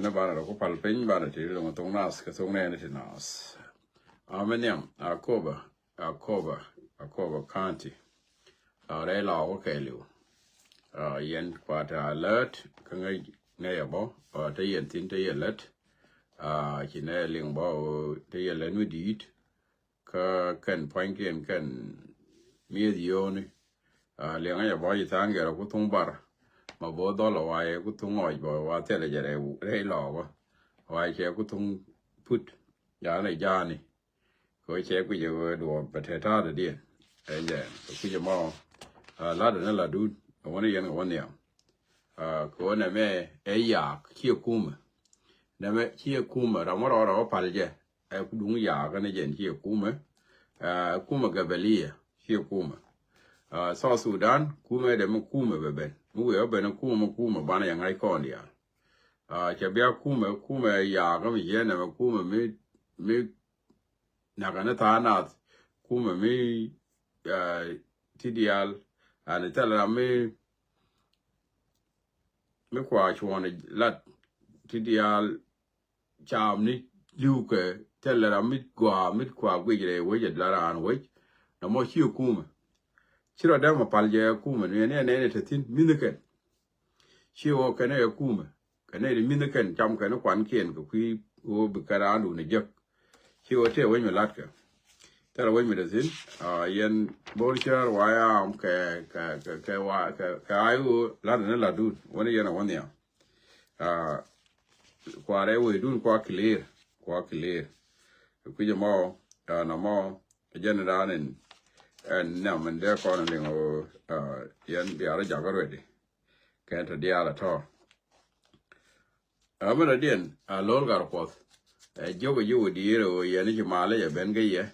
na bana ko palpin bana ti lo tong nas ka tong ne ti nas ameniam akoba county re la ko ke lu yen kwata alert ka ngai ne ya bo te yen tin te alert ki ne ling bo te yen nu dit ka kan point ken kan mi dioni le ngai ya bo yi tang ga ko tong bar mà bố đó là vài cái thùng ngồi vào và thế là giờ này đây lò quá vài cái thùng put giá này giá này cái chế cái giờ đồ potato đó đi cái giờ cái giờ mà lá đó là đun cái này cái này cái này mẹ ấy ya chia cùm này mẹ chia cùm mà mà đó phải chứ đúng ya cái này giờ chia cùm cái beli chia cùm South Sudan cùm để mà cùm về bên mu yo bena kuma bana yang ai kon dia che bia kuma ya ga mi yene ma kuma mi na ga na ta na kuma mi tidial ana tala mi kwa chwana lat tidial cham ni luke tala mi kwa gwe je we je la an we na mo chi kuma Chiro da ma palje kuma ne tatin mineken chiwo kane kuma kane de mineken cham kane kwan kien ko kui o bikara du ne jek chiwo te wen me latka tara wen me dazin yen bolchar waya am ka ayu la ne la du woni yana woni ya kwa re we dun kwa clear ku je mo na mo general and now when they're calling yan biara jagar ready can't deal at all amana den a lol gar pot jogo you dear o yan ji male ya ben ga ye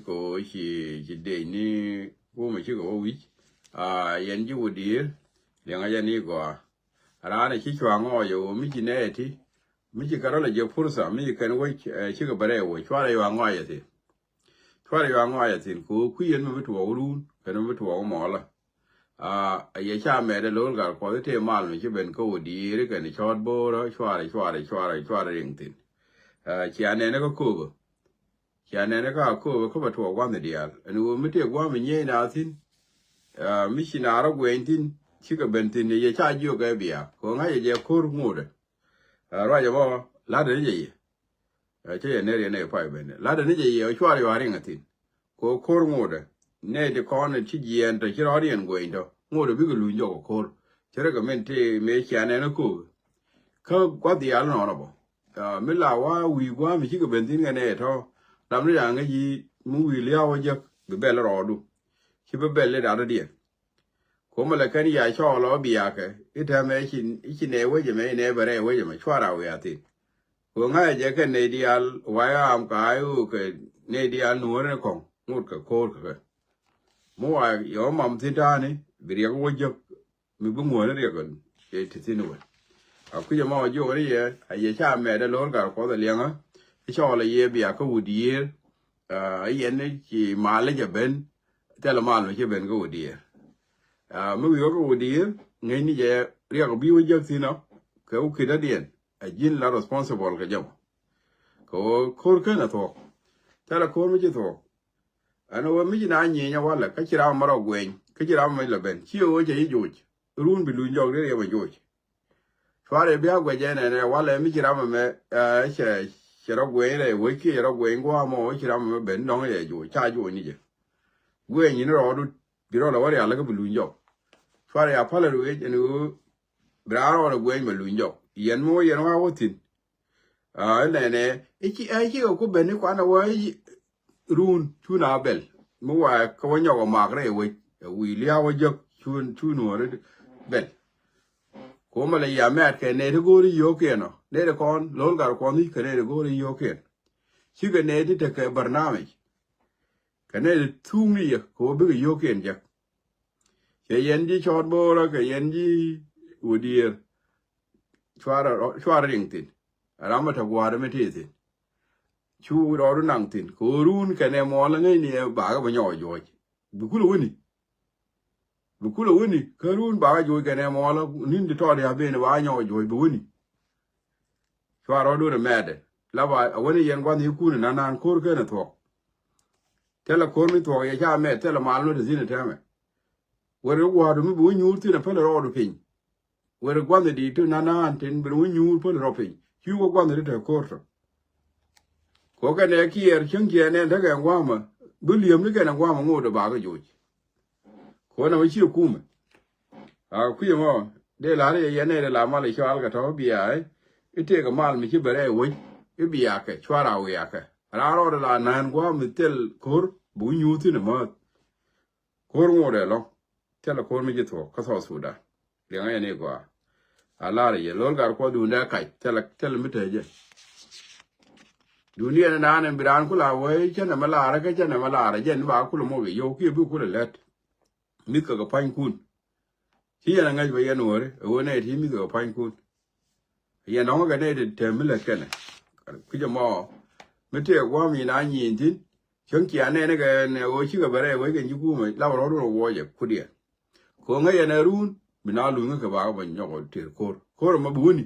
ko chi de ni ko me chi go wi yan ji wo dear yan ga ni go ara ne chi chwa ngo yo mi ji ne ti mi ji karo le je fursa mi kan wo chi ga bare wo chwa le wa ngo ya ti Twari wa ngwa ya tin ko kuyen me to wurun kana me to mo la ya cha me de lol gar ko te mal me ben ko di re kan chot bo ro chware ring tin chi ane ne ko ba to gwa me dial ani wo me te gwa me nye na tin mi shi na ro gwen tin chi ga ben tin ya cha ju ga bia ko nga ye ko mu de ra ya bo la de ye che ne pa ben la de ne je chwari wa ring tin ko kor ngode ne de kon ti yen to chiro rien go indo ngode bi lu njo ko chere ga mente me chane na ko ka kwa di al no bo me la wa wi gwa mi chi ga ben tin ne to dam ri ang yi mu wi lia wa je be bel ro du chi be bel le da de ko ma la kan ya cho lo bi ya ke ita me chi ne we je me ne bare we je me chwara we ati ko nga je ke ne di al wa ya am ka yu ke ne di al no ne ko ngut ka ko ka mo wa yo mam ti da ni bi ya wo je mi bu mo ne ya ko e ti ti no a ku ya ma jo ri ye a ye cha me de lo ga ko de liang a ti cho le ye bi ya ko wu di ye ne ki ma le je ben te la ma lo je ben ko wu di mi yo ko wu di ngai ni je ri ya ko bi wo je ti no ka u ki da dien a jin la responsible ka jam ko ka na to ta la ko mi je to ano wa mi na nyi nya wala ka kira maro gwen ka kira ma la ben chi o je juj run bi lu njog re ba juj fare bi agwe je ne wala mi kira ma me che ro gwen re we ki ro gwen gwa mo kira ma ben no ye juj cha juj ni je gwen ni ro du bi ro la wala la ka bi lu njog fare ya pala ru je ni bra ro gwen ma lu njog yen mo yen wa wotin ne iki ko ben ni kwa na wa run tuna bel mo wa ko wanyo ko magre we lia wa jok tunu re bel ko ma le ya me ke ne de gori yo ke no ne de kon lol gar kon ni ke ne de gori yo ke chi ke ne de ke barnamij ke ne de tumi ko bi yo ke jak ke yen ji chot bo ra ke yen ji udir chwara ring tin arama ta gwar me ti tin chu ro nang tin ko run ke ne mo la ngai ni ba ga ba nyo jo bu ku lo woni ka run ba ga jo ke ne mo la nin de to ya be ne ba nyo jo bu woni chwa ro do me de la ba woni yen gwan hi kun na nan kor ke na to tela kor mi to ye cha me tela mal no de zine teme wore wa do mi bu nyur ti na pele ro do pin wore gwan de to na nan tin bu nyur pele ro pin chu go gwan de te kor to ko ka ne ki er chen ki ne de ga gwa ma bu liam ni ga na gwa ma ngo de ba ga ju ko na chi ku me a ku ye mo de la ye ne de la ma le chwa ga to bi ai ite ga mal mi chi bere wo bi ya ke chwa ra wo ya ke ra ro de la nan gwa mi tel kor bu nyu ti ne ma kor ngo de lo tel kor mi ji to ka so su da de ga ne gwa ala re ye lol gar ko du na kai tel mi te je dunia na nan biran kula wo che na mala ra ke che na mala ra je ba kula mo ge yo ki bu kula let mi ka ga pan kun ti ya ngai ba ya no re wo ne ti mi ga pan kun ya no ga ne de te mi le ke ne ku je mo mi te gwa mi na yin tin chen ki ane ne ga ne wo chi ga bare wo ge ji ku me la ro ro wo je ku dia ko ngai ya na run mi na lu ngai ka ba ba nyo ko te ko ma bu ni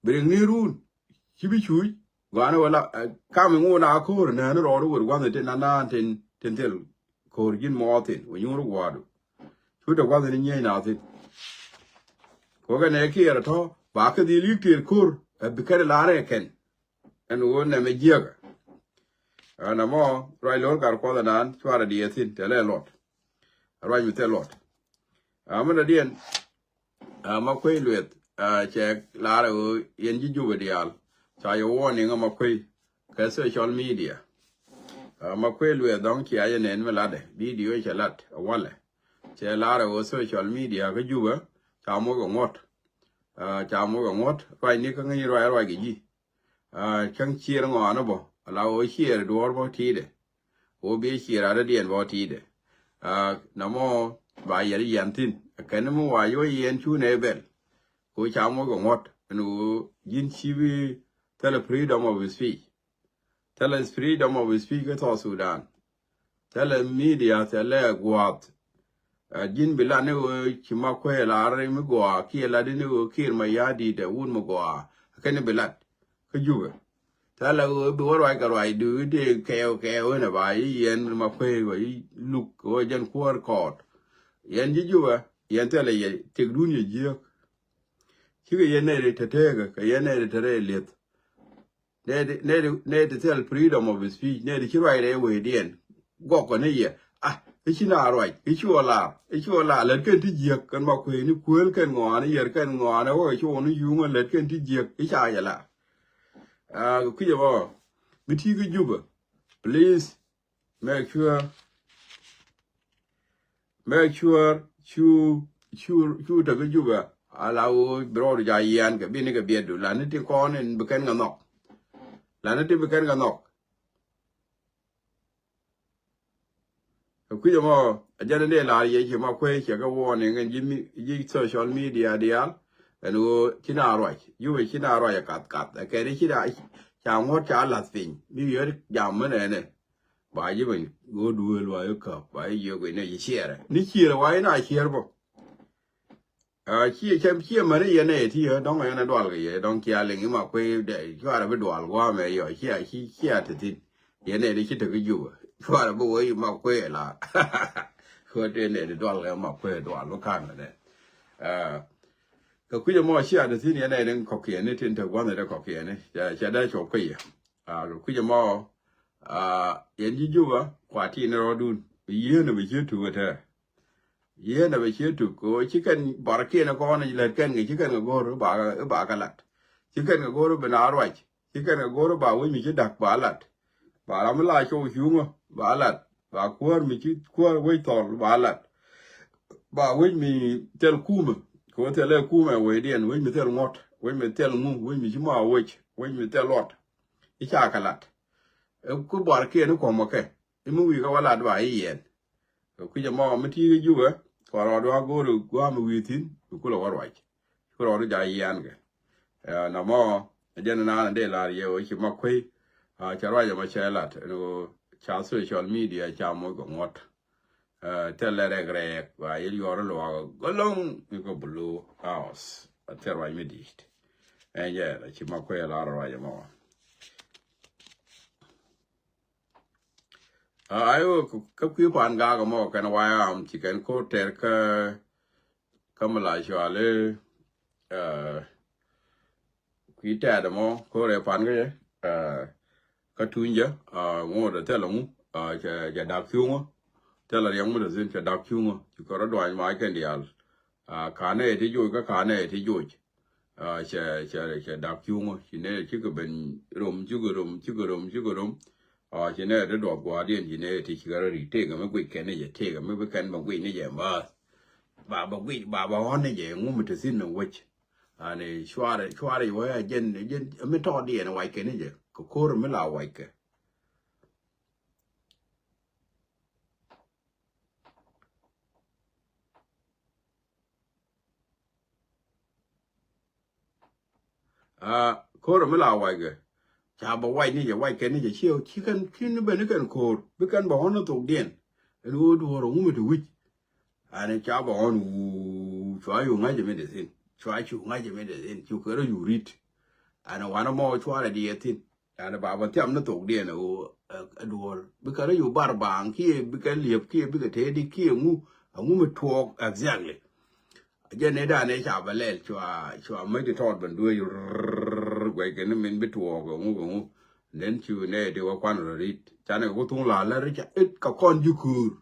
bi ni run chi bi chui gwana wala ka mi ngo na ko na no ro ro gwa ne na tin tel ko yin mo tin wo nyu ro gwa do chu da gwa ne nye na tin ko ga ne ki ra to ba ka di li tir kur bi ka la re ken en wo ne me jiga ana mo rai lor gar ko da nan chwara di tin tele lot rai mi te lot amana dien ma ko luet che la ro yen ji ju dial cha yo woni ngama ko ka social media ma ko luet don ki aye nen me lade video che lat wala che la ro social media ga ju ba cha mo go ngot rai ni ka ngi rai gi ji chang chi ra ngo na bo la o chi er do bo ti de o be chi ra da dien bo ti de na mo ba ye yan tin ka ne mo wa yo yen chu ne bel ko cha mo go ngot no yin chi bi tele freedom of speech tele freedom of speech ka to Sudan tele media tele gwat jin bila ne o chi ma ko la re mi go ki la de ne o kir ma ya di de un mo go ka ne bila ka ju tele o bi wor wa ka rai du de ke ne ba yen ma ko go look o jen ko yen ji ju yen tele ye te dun ye ji ki ye ne re te ga ka ye ne re te re let ne te tell freedom of speech ne ki rai re we dien go ko ne ye ki na rai ki la le ken ti ji kan ma ko ni kuel ken ngo ne yer ken ngo ne wo chu ni yu le ken ti ji ki cha ya la ku ye bo bi ti gi ju please make sure chu ta gi ju ala o bro ja yan ga bi ni ga bi du la ni ti ko ne be ken ga nok la ni ti be ken ga nok ku ye mo ajana ne la ye ki ma ko ke ga wo ne ga ji social media dia eno kina roi yu we kina roi kat ke ri kina cha ngot cha la fin mi yo jam ne ba yi ben go du lo yo ka ba yi go ne yi chere ni chere wa na chere bo chi chem chi ma ne ye ne ti yo dong ne dwal ge ye dong kia le ngi ma ko de chwa ra be dwal wa me yo chi te tin ye ne ri chi te ge yu chwa ra bo yi ma ko la ko de ne dwal ge ma ko dwal lo kan ne ka ku je mo chi a de tin ye ne ne ko ke ne tin te gwa ne de ko ke ne cha da cho ko ye ku je mo yen ji ju kwa ti ne ro dun ye ne be chi tu te ye na be che tu ko chicken bar ke na ko na le ken ge chicken go ro ba ka lat chicken go ro be na ro chicken go ro ba we mi che dak ba lat ba la ma la cho hu ngo ba lat ba ko mi chi ko we to ba lat ba we mi tel kuma ko tel kuma we dien we mi tel ngot we mi tel mu we mi ma we mi tel lot I cha ka lat ku bar ke no ko mo ke mu wi ka wala ba yen ku je mo mi ti ju ko ro do go ru go mi witin ku lo war ku ro ja yan ge na mo je na de la ye o chi ma ku cha ro ja ma cha lat no cha social media cha mo go ngot tele regre wa il yor lo go long mi ko blue house a ter wa mi dit yeah la chi ma ko la ra ya mo ayo ka ku pan ga mo kan wa am chi kan ko ter ka ma la sha le ku ta da mo ko re pan ga ka tunja ngo da te lo mu ja da kyu ngo te la yang mu da zin ja da kyu ngo ko ra dwa ma kan dial ka ne ti ju ka ne ti ju che da kyu ngo chi ne chi ko ben rom chu ko rom chỉ nên để đọc qua điện chỉ nên thì chỉ có đi thế cái mấy quỷ cái này vậy thế cái mấy cái mà quỷ này vậy mà bà quỷ bà hòn này vậy ngô mình tự xin nó vậy này xóa đấy vậy dân mấy trò điện nó vậy cái này vậy có cô rồi mới là vậy cái cô rồi mới là vậy cái chả bảo vậy này vậy cái này vậy chiêu chỉ cần khi nó bên nó cần cô bên cần bảo nó thuộc điện nó đồ rồi ngô mình tự vậy này chả bảo nó xóa dùng ngay cho mình để xin xóa chịu ngay cho mình để xin chịu cái đó dùng rít nó hoàn nó mò xóa là đi xin bà tiệm nó thuộc điện nó đồ bên cái đó dùng bar bảng kia bên cái liệp kia bên cái thế đi kia ngô mình thuộc exactly giờ này đã này chả bảo lẽ xóa mấy cái thọt bên đuôi quay cái nó mình biết thuộc ngô đến chiều này thì qua quan rồi đi cha này có tung là đấy chả ít cả con du cur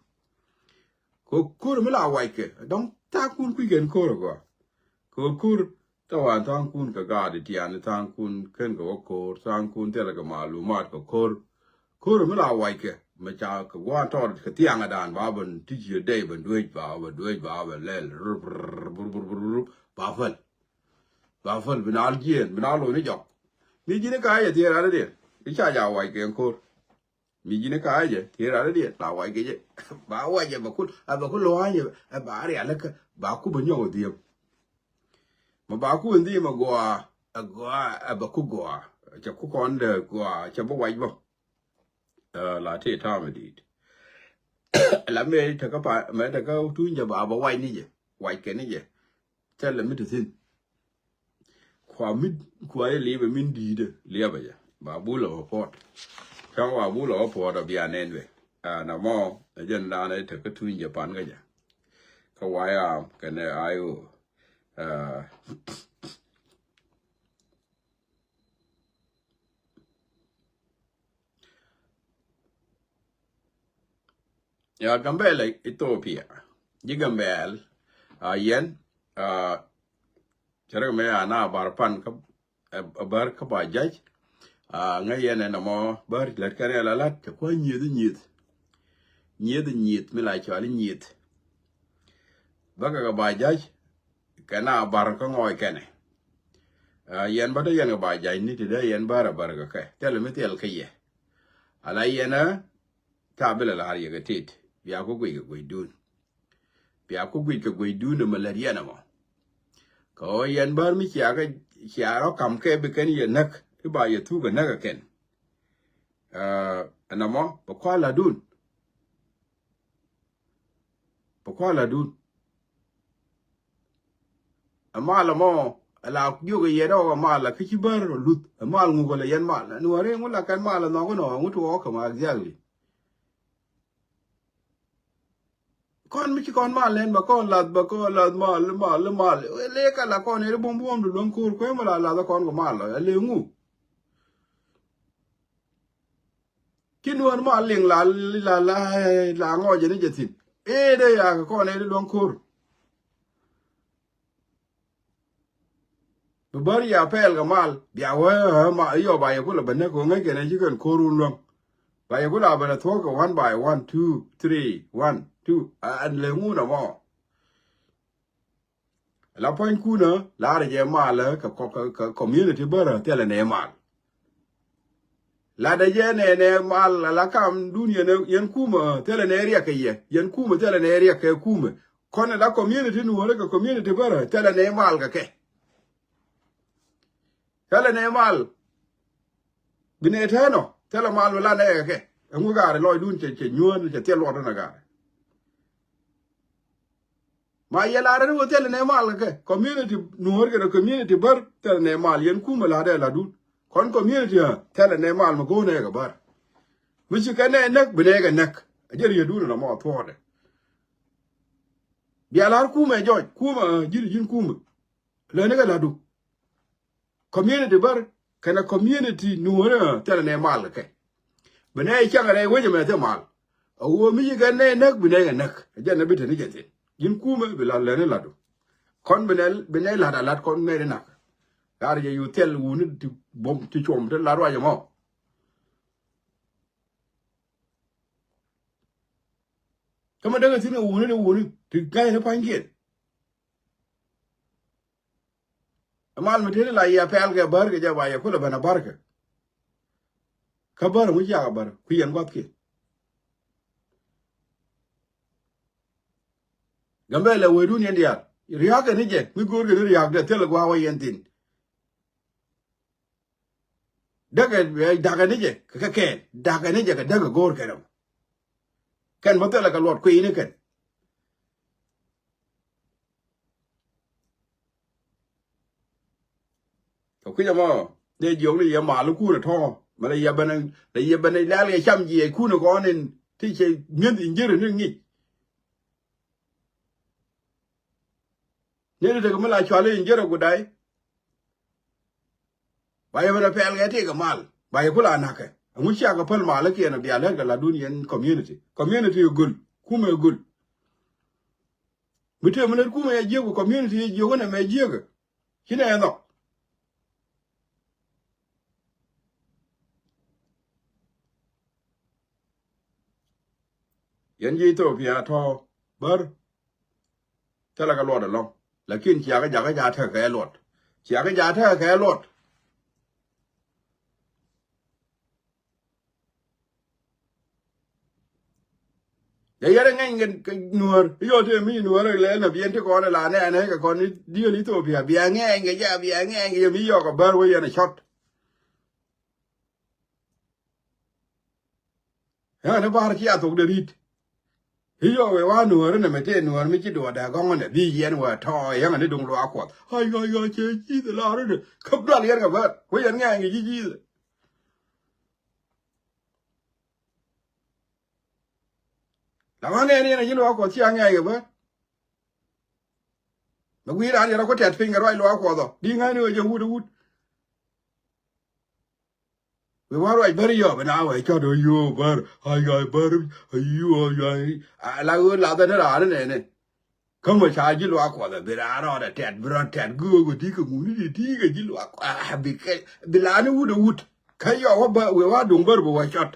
cô mới là vậy kì đóng ta kun quy kiến cô rồi quoi cô tao hoàn thang kun cả gà để tiền thang kun khen cô thang kun thế là cái malumat của cô mới là vậy kì mà cha cái quan trò cái tiếng ở đàn bà bên tí chiều đây bên đuôi bà bên lên bà phân bên áo bên áo lôi nó dọc mi chỉ cái gì thì ra đấy đi cái cha già vậy kì cô mi chỉ cái gì thì ra đấy đi là vậy kì chứ bà vậy chứ bà cứ lo gì bà đấy là cái bà cứ bên nhau đi mà bà cứ đi mà bà cứ cho cứ con được cho bà vậy không là thế tham mà đi là mẹ thằng các bạn mẹ thằng các túi nhà bà vậy như vậy vậy cái này vậy cho là mới được tin khoa lý về mình đi đấy lý bây giờ bà bù lỗ phốt trong bà bù lỗ phốt ở biển nên vậy nào mò dân đa này thằng các túi nhà bạn cái gì cái vậy cái này ai ya gambele Ethiopia jigambel yen chere me ana barpan ka bar ka ba jaj ngayen na mo bar let kare la lat ko nyid mi la chali nyid baga ga ba jaj kana bar ka ngoy kene yen bada yen ba jaj ni de yen bara bar ga ka tele mi tel ka ye ala yena tabela la har ye ga tit biya ko gwe dun biya ko gwe dun na malaria na mo ko yen bar mi kya ro kam ke be ken ye nak ti ba ye tu ga nak ken na mo ba kwa la dun ama la mo ala yu ga ye do ma la ki bar lut ama ngu ko la yen ma la no re ngu la kan ma la no ko no ngu to ko ma exactly con mi con mal lên bà con lật mal lấy cả là con ấy bom được luôn cur quên mà là con của mal rồi lấy ngu cái nuôi mal liền là ngồi trên cái gì ê đây à con ấy luôn cur bari ya pel cái mal bia wa mà iyo bà yêu là bên này có ngay cái này chỉ cần cur luôn bà yêu là bên thua cái 1 by 1 2 3 1 2 anh lấy ngu nào mà la point ku na la de ma la ka community bara tele ne mal la de je ne mal la kam dunia ne yen kuma tele ne ria ke ye yen kuma tele ne ria ke kuma kon la community nu wala ka community bara tele ne mal ka ke tele ne mal bine tano tele mal la ne ke ngu ga loy dun che nyuon che te lo na ga ma ya la ran hotel ne mal ke community nuor ke community bar tel ne mal yen kuma la de la dun kon community tel ne mal ma go ne ga bar mi ci ka ne nak bine ga nak ajer ye dun na mo thode bi ala kuma joj kuma jin kuma le ne ga la du community bar kana community nuor tel ne mal ke bine ya ga ne we me te mal awo mi ga ne nak bine ga nak ajer na bi te ni jete yin kuma bi la le ne la du kon benel la lat kon ne na gar je yu tel wu ni ti bom ti chom te la ro ya mo kama daga tin wu ni ti gai ne pangien amal me te la ya pel ga bar ga ja ba ya kula bana barka ka bar mu ya bar ku yan gwat ke gambe le we dun yen dia riya ga ni je mi gor ga riya ga tel gwa wa yen tin daga ni je ka ke daga ni je ka daga gor ka no kan mo tele ka lot ku ni kan ko ku ma de jong ni ya ma lu ku na tho ma le ya ban la le cham ji ku na ko nen ti che nyen in jere ni ngi ne de ko la chale in jere ku dai ba ya ba pel ga ti ga mal ba ya kula na ka mu sha ga pal ma la ke na bi ala ga la duniyan community gul kuma gul mute mun kuma ya je ku community je ko na me je ga kina ya no yan ji to pia to bar tala ga lot long lakin chia ga ja tha ga lot chia ga ja tha ga lot ya yare ngai ngen nuor yo te mi nuor le na bien te ko na la ne ga kon ni dio li to pia bia ngai nge ja bia ngai nge mi yo ga bar we ya na shot ya na bar chia to de rit hiyo we wa nuor na me te nuor mi chi do da gong na bi yen wa to ya ne dong lo akwa ai ga che chi de la re ka bra le ga bar we ya ngai nge ji la wa ne na ji lo akwa chi ngai ga bar ma wi ra ya ko tet finger roi lo akwa do di ngai ne je hu we war right very yo na we cho do yo bar ai ga bar ayu ai la go la da na ne không mà sai chứ loa quả là bị ra đó là tẹt gưa của tí cái mũi đi tí cái chứ loa quả bị cái bị lá nó út cái yo quá bơ quá đúng bơ của quá chót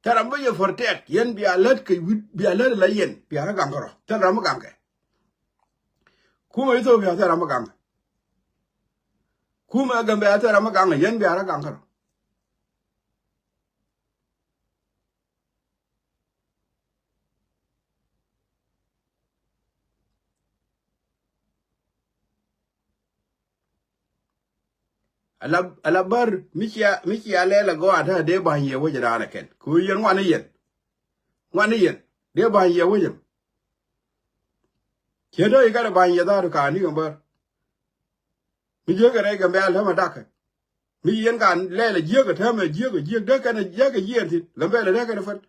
ta làm bây giờ fortet yen bị alert cái bị alert là yen bị ara gang rồi ta làm gang cái kuma ito bị ta làm gang kuma gambe ta làm gang yen bị ara gang rồi ala bar miki ale la go ata de ban ye wo jara na ken ku yen ngwan yen de ban ye wo jam ke do ga ban ye da ka ni gambar mi je ga re gambe al ma dak mi yen kan le la je ga ta me je de ka na je ga yen ti gambe la de ka na fat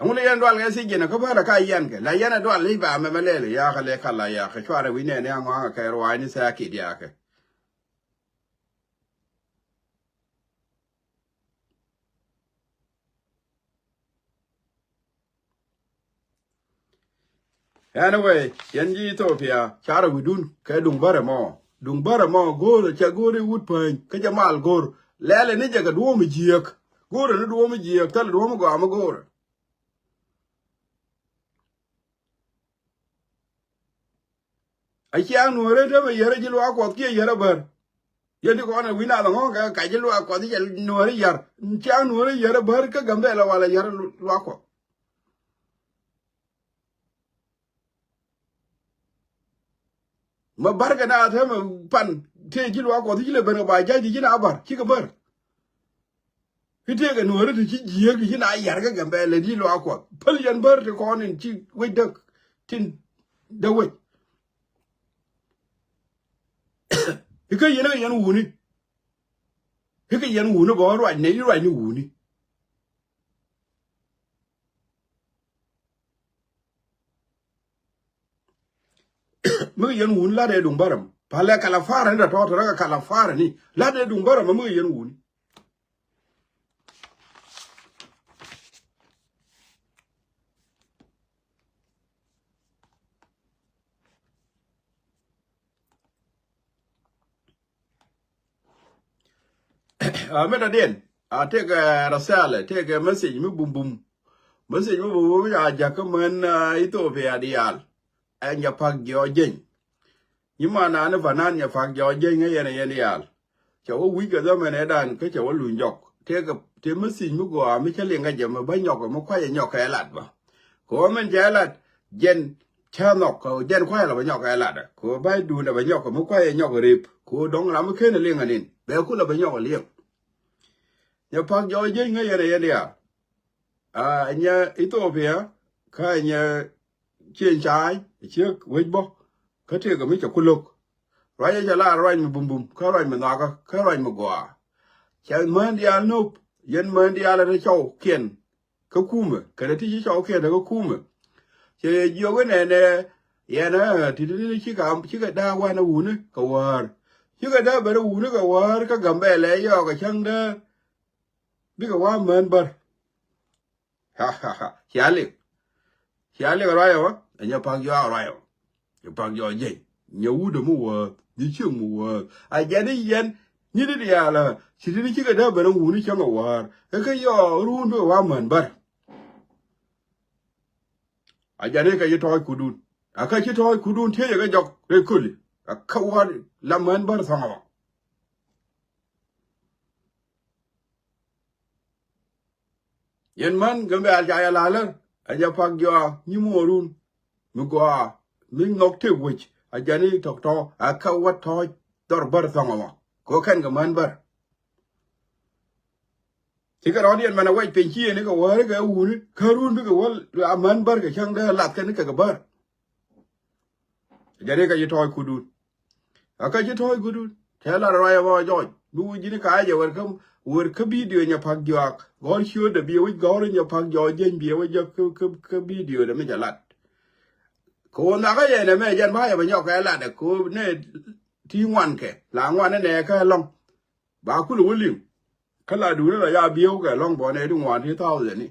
ngule yen dwal ga si jena ko bara ka yen ke la yen dwal li ba me le ya ka le kala ya ka chwara wi ne ngwa ka ro ni sa ki dia ke anyway yen ji Ethiopia chara widun ka dung bara mo go cha go ri wut pen ka jamal gor lele ni jaga duo mi jiek gor ni duo mi jiek tal duo mo go am gor a chiang no re de yere ji lwa ko ke yere ber ye ni ko na wina da ngo ka ji lwa ko di no re yar chiang no re yere ber ka gambe la wala yere lwa ko ma barga na ta ma pan te ji lwa ko di le ber ba ja ji na bar ki ka ber ki te ga no re ti ji ye ki na yar ka gambe le di lwa ko pal yan ber te ko nin ci we de tin da we cái gì nó cái gì nó cái gì nó bỏ loại này loại như hùn đi mấy cái gì hùn là để đúng baram phải là calafara nó thôi thôi cái calafara này là để đúng baram mà mấy cái gì hùn mấy đứa điên take a rasale take a message mới bum bum message mới bum bum ya ja comment Ethiopia dial anh ya pak Georgian nhưng mà nó vẫn ya pak Georgian cái này dial cháu quý cái đó mà này đàn cái cháu lùi nhọc thế message mới gọi mới cái liền cái gì mà bay nhọc mà khoai nhọc cái lạt vào có mình cái lạt gen cha nhọc gen khoai là bay nhọc cái lạt có bay đu là bay nhọc mà khoai nhọc rịp có đóng lắm cái này liền anh bé cũng là bay nhọc liền nhà pak Georgian cái này dial nhà Ethiopia cái nhà chiến trái chiếc với bó cái thứ cái mấy chỗ quân lục rồi giờ là rồi mình bùm bùm cái rồi mình nói cái rồi mình quả chơi mình đi ăn nộp dân mình đi ăn là cháu kiên cái cùm cái này thì cháu kiên là cái cùm chơi nhiều cái này nè ya nó thì chỉ cái đa qua nó uốn ấy cái war chỉ cái đa bây giờ uốn cái war cái gầm bè lấy cho cái chân đó biết cái war mình bật ha ha ha hiali rồi không anh nhớ phăng gió rồi không phăng gió gì nhiều đồ mua đi chơi mua ai giờ đi dân như thế này là chỉ đi chỉ cái đó bên ông uống đi cho ngầu à cái gió luôn với hoa mền bật ai giờ đây cái gì thôi cudun cái gì thôi cudun thế cái dọc đây cùi khâu hoa làm mền bật xong rồi yên man gambe al jaya lalan aja phăng gió như mua luôn mình qua mình ngọc thế which ajani tok to akawat thôi dor bar thongoma ko kan ga man bar tika rodian mana wai penchi ne ko ware ga wuri karun bi ga wal man bar ga chang da lat kan ka ga bar jare ka yitoy kudun aka yitoy kudun tela raya wa joy du jini ka je war ka video nya pak jok gor show da bi wi gor nya pak jo jen bi wi jo ka video da me jalat cô na cái gì này mẹ dân bao giờ nhóc cái là để cô này thi ngoan kẻ là ngoan này cái long bà cứ lúa liền cái là đủ là ya biếu cái long bỏ này đúng ngoan thế tao rồi nè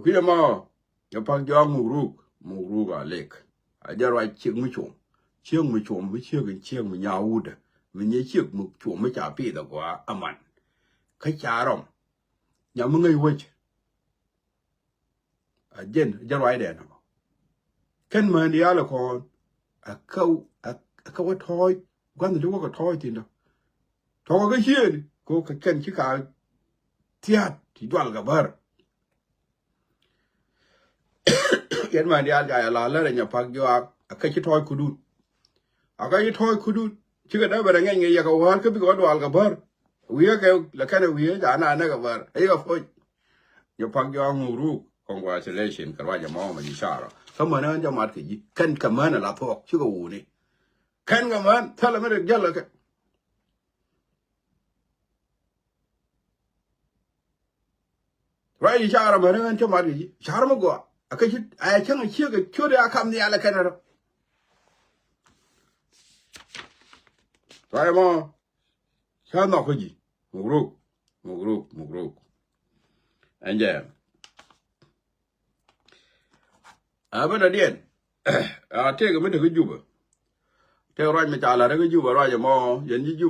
khi mà nhập hàng cho mù ruk à lek à giờ rồi chiêng mới chuộng với chiêng với nhau ud mình nhớ chiếc một chuộng mới trả phí được quá âm ảnh khách trả rộng nhàมึงไงเว้ยเย็นจะไรเด่นแค่มาเดียวละคนเขาว่าทอยกันจะรู้ว่าก็ทอยทีเดียวทอยก็เชื่อนี่ก็แค่ชิคาเทียดที่ดวลกับเบอร์แค่มาเดียวใจละแล้วเนี่ยพักอยู่ก็ชิทอยคุดูก็ชิทอยคุดูชื่อได้แบบไงไงอยากเอาว่าก็ไปกอดดวลกับเบอร์วิวก็แล้วแค่วิวจะอ่านกับเบอร์ไอ้ก็พูดอย่าพักอยู่งูรูcongratulation กันว่าจะมองมันยิ่งชาร์เขาเหมือนจะมาถึงขั้นกับมันละพวกชื่อกูนี่ขั้นกับมันถ้าเราไม่ได้ยัดเลยกันไรชาร์เหมือนจะมาถึงชาร์มากกว่าก็ชื่อไอ้ช่างเชื่อกันช่วยได้คำนี้อะไรกันนะไรมั้งชาร์นอกกี่มุกรุกอันเดียbên đó điên thế cái mấy đứa cái giúp thế rồi mình trả lại cái giúp rồi giờ mò dân giúp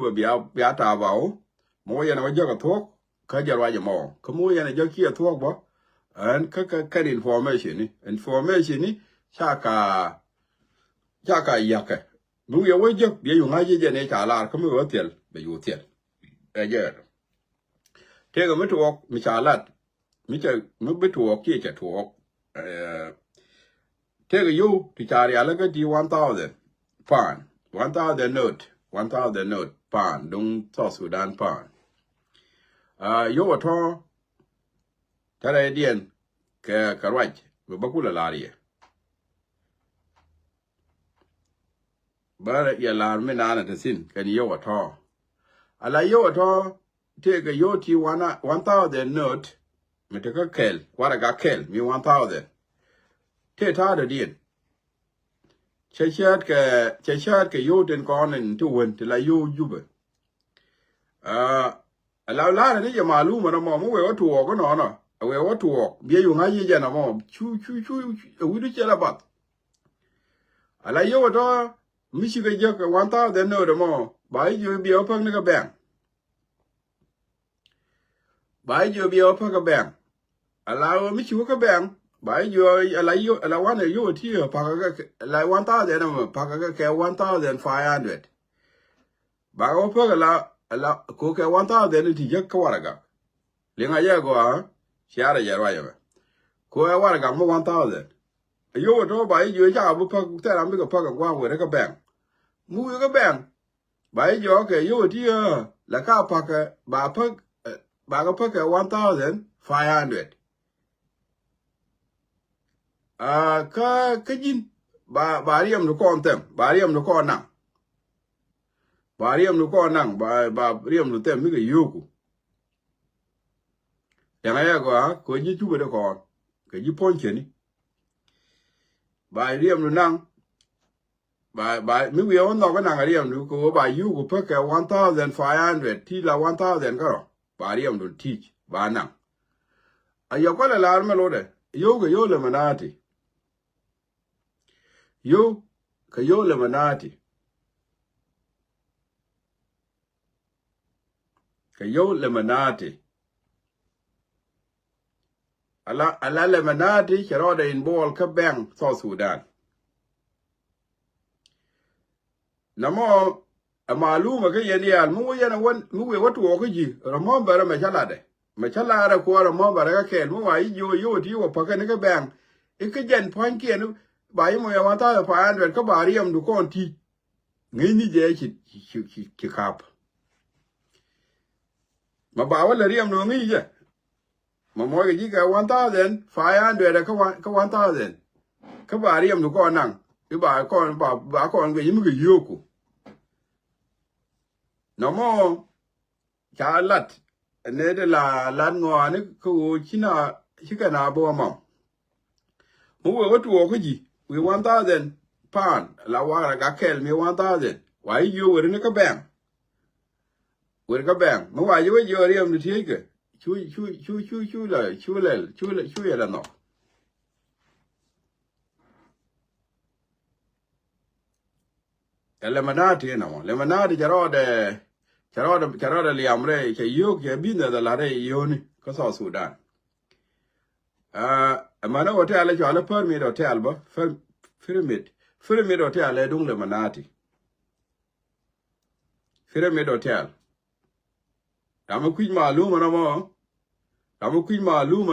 bia trà vào mo yana wa jaga thok ka jarwa jamo ka mo yana jaki thok bo an ka information ni chaka yaka mu ya wa jak bi yu ngaji je ne cha la ka mu wa tel be yu tel je te ga mu to mi cha lat mi cha mu be to ki cha to te ga yu ti cha ya la ga di 1000 pound 1000 note pound dung South Sudan pound yo to tare dien ke karwaj be bakula lariye bara ya lar me nana ta sin kan yo to ala yo to te ga yo ti 1000 note me te ka kel wara ga kel mi 1000 te ta da dien chechat ke yo den konen to won te la yo jube ala la ni ya maluma na mo we watu ko no we watu bi yu ngaji jana mo chu wudu chela bat ala yo to mishi ga je ka 1000 no de mo ba yu bi opak ni ka bang ba yu bi opak ka bang ala mishi ka bang ba yu ala wana yo ti pa ka la 1000 no pa ka ke 1500 ba opak ala ko ke 1000 ti je ka waraga lenga ye go shara jarwa ya ko ya waraga mo 1000 yo to ba yu ja bu pa ta ram ka pa ka kwa we ka bang mu ka bang ba yu ke yo ti la ka pa ka ba ka pa ka 1500 ka jin ba riam no kon tem ba riam no kon nang ba riam no kon nang ba riam no tem mi ka yoku ya ya ko ji tu de ko ka ji ponche ni ba riam no nang ba mi wi on no ka nang riam no ko ba yu ko pa ka 1500 ti la 1000 ka ba riam no teach ba nang ayo ko la me lo de yo le manati yo ka yo le manati ka yo le manati ala le manati kero de in bol ka bang South Sudan namo amaluma ka yeni al mu yana wan mu we watu ko ji ramo bara ma chala ko ramo bara ka kel mu wa yo ti wo pa ka ne ka bang e ka jen pon ki no ba yi mo ya 1500 ka ba riam du kon ti ngi ni je ki kap ma ba wala riam no ngi je ma mo ga ji ka 1500 ka 1000 ka ba riam du kon nang i ba kon ga yi mu ga yoku no mo chalat ne de la ngo ani ko china shika na bo ma mu we watu ko ji we 1000 pound la wara ga kel mi 1000 wa yu we ne ka bang mu wa yu riam du ti ke chu ya la no le manati no le manati jaro de li amre ke yu ke binda da la re yoni ko South Sudan mana hotel le jala permit hotel ba pyramid hotel le dung le manati pyramid hotel dama kuj maluma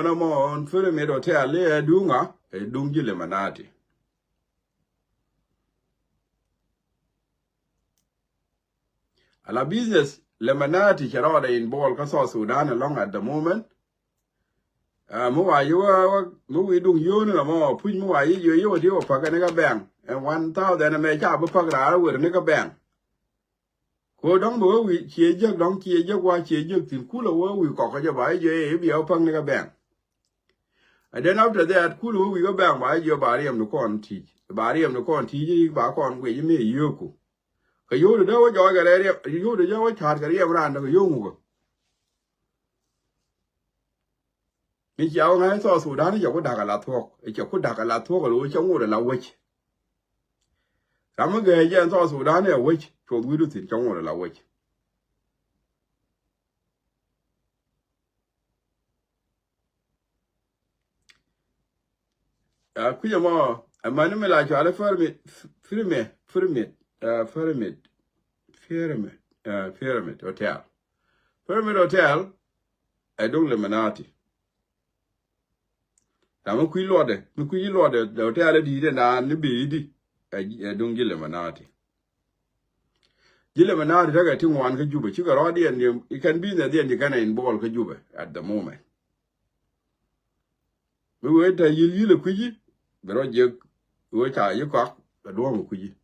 na mo on pyramid hotel le dunga e dungi le manati ala business le manati charada in ball ka South Sudan along at the moment mu wa dung yo na mo puj mu wa yo ti o pa ka ne ka bang and 1000 me cha bu pa ra we ne ka bang ko dong bo wi che je dong che je wa che je tin ku lo wi ko ka je ba je bi o pa ne ka bang and then after that ku lo wi ka bang ba je ba riam no kon ti ji ba kon we me yo ku ka yo de wa jo ga re yo de jo wa cha ga re ran da yo mu ko mi chao ngai South Sudan ni jo ko da ka la thok e jo ko da ka la thok lo cho ngo de la we Rama ga je South Sudan ne we cho wi du tin cho ngo de la we kuya mo amani me la chale pyramid hotel I don't lemonati na mo kuilode the hotel di de na ni bi di I don't gile manati daga tin wan ka juba chiga rodi and you can be there and you can in ball ka juba at the moment we wait a yile kuyi bero je we ta yi ko da do mo kuyi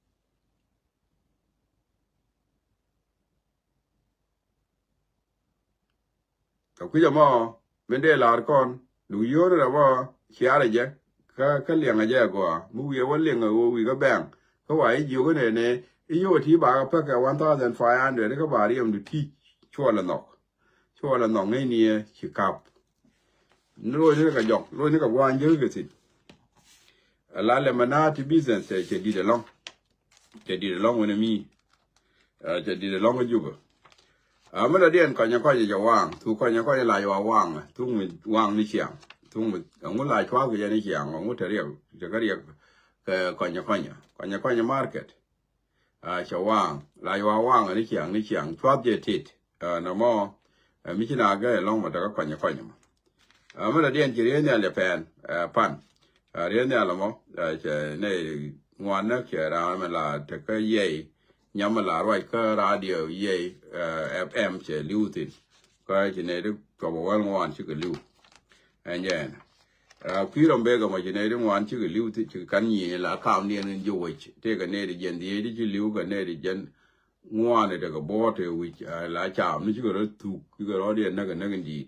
ka kuya mo mende lar kon du yoro da mo chiare je ka lianga je go mu ye wo lianga wo wi ga bang ka wa yi yo ne iyo ti ba pa ka 1500 ka ba ri am du ti chola no ngai ni chi kap no ni ka jok no ni ka wan je ke ti la le manati business che di de long when me che di de long ju go ma da dien ka nya ko je wang tu ko nya ko la yo wang tu mi wang ni chiang tu mi ngu la chwa ko je ni chiang ngu te rie je ga rie ka ko nya market cha wang la yo wang ni chiang chwa je tit na mo mi china ga long ma da ko nya ma da dien ji ne le pen pan rien ne la mo che ne ngwan na che ra ma la te ka ye nyam la roi ka radio ye fm che liu tin ka che ne de ko wa ngwan chi ka liu yen pi rom be ga ma che ne de ngwan chi ka liu ti chi kan yi la ka ne ne jo we te ga ne de jen de chi liu ga ne de jen ngwan de ga bo te wi la cha mi chi ga ro tu ga ro de na ga ndi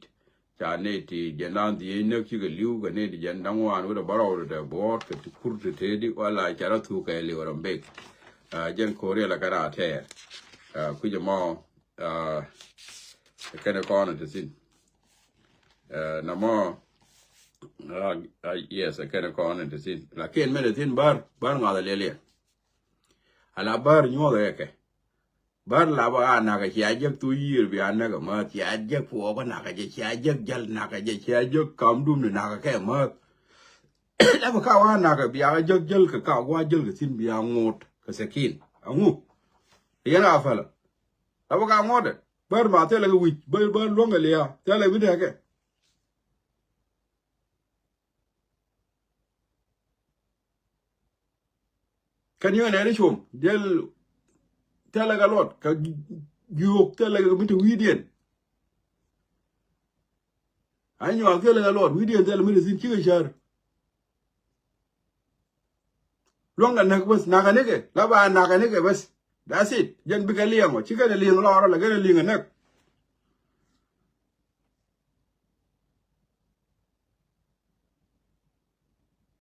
cha ne ti jenan di ne ki ga liu ga ne di jan dang wan wo da baro da bor ka ti kur te di wala cha ra tu ka li ram be jen kore la kara te ku je mo ka ne ko na te sin na mo yes ka ne ko na te sin la ken me de tin bar nga da le ala bar nyo da ke bar la ba na ka ya je tu yir bi an na ga ma ya je ko ba na ka je ya je jal na ka je ya je kam dum na ka ke ma la ba ka wa na ka bi ya je jal ka wa jal ka sin bi ya ngot ka sakin angu ya na fa la ba ka ngot bar ma te la wi bar lo nga le ya te la bi de ke kan yo ne ri chum del tela ga lot ka giok tela ga mitu widien anyo tela ga lot widien tela mitu sin chiga shar longa na bas na ga nege la ba na ga nege bas that's it jen bi ga liango chiga de liang lo la ga liang na